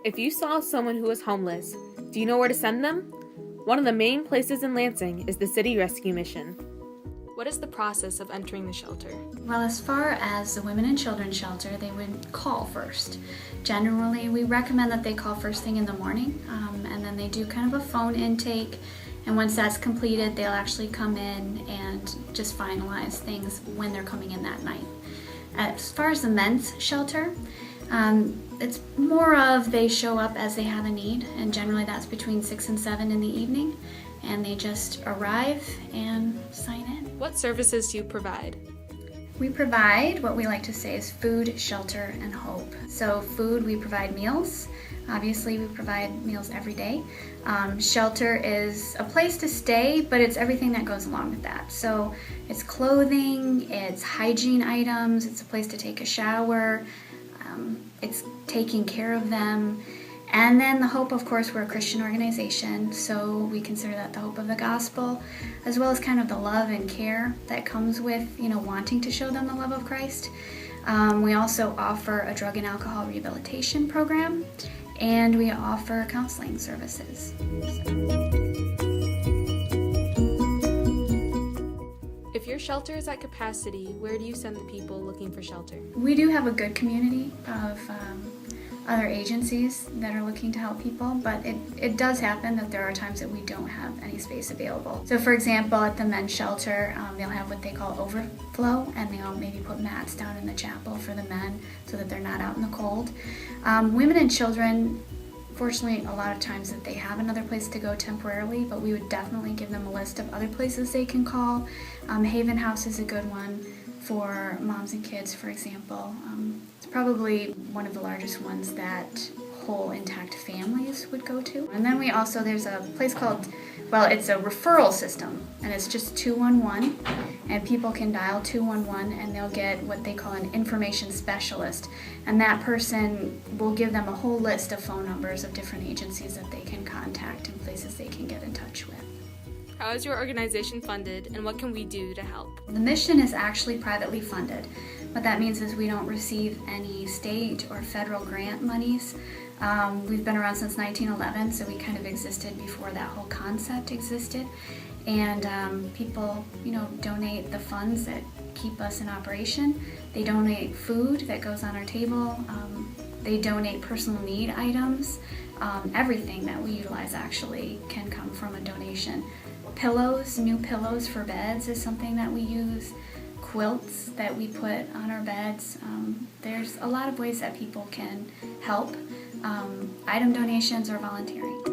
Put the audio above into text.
If you saw someone who is homeless, do you know where to send them? One of the main places in Lansing is the City Rescue Mission. What is the process of entering the shelter? Well, as far as the Women and Children Shelter, they would call first. Generally, we recommend that they call first thing in the morning, and then they do kind of a phone intake. And once that's completed, they'll actually come in and just finalize things when they're coming in that night. As far as the men's shelter, it's more of they show up as they have a need, and generally that's between 6 and 7 in the evening, and they just arrive and sign in. What services do you provide? We provide what we like to say is food, shelter, and hope. So food, we provide meals. Obviously, we provide meals every day. Shelter is a place to stay, but it's everything that goes along with that. So it's clothing, it's hygiene items, it's a place to take a shower, it's taking care of them. And then the hope, of course, we're a Christian organization, so we consider that the hope of the gospel, as well as kind of the love and care that comes with, wanting to show them the love of Christ. We also offer a drug and alcohol rehabilitation program, and we offer counseling services. If your shelter is at capacity, where do you send the people looking for shelter? We do have a good community of other agencies that are looking to help people, but it does happen that there are times that we don't have any space available. So for example, at the men's shelter, they'll have what they call overflow, and they'll maybe put mats down in the chapel for the men so that they're not out in the cold. Women and children, fortunately, a lot of times that they have another place to go temporarily, but we would definitely give them a list of other places they can call. Haven House is a good one for moms and kids, for example. It's probably one of the largest ones that whole intact families would go to. And then there's a place called, it's a referral system, and it's just 211, and people can dial 211 and they'll get what they call an information specialist, and that person will give them a whole list of phone numbers of different agencies that they can contact and places they can get in touch with. How is your organization funded, and what can we do to help? The mission is actually privately funded. What that means is we don't receive any state or federal grant monies. We've been around since 1911, so we kind of existed before that whole concept existed. And people, donate the funds that keep us in operation. They donate food that goes on our table. They donate personal need items. Everything that we utilize actually can come from a donation. Pillows, new pillows for beds is something that we use. Quilts that we put on our beds. There's a lot of ways that people can help. Item donations or volunteering.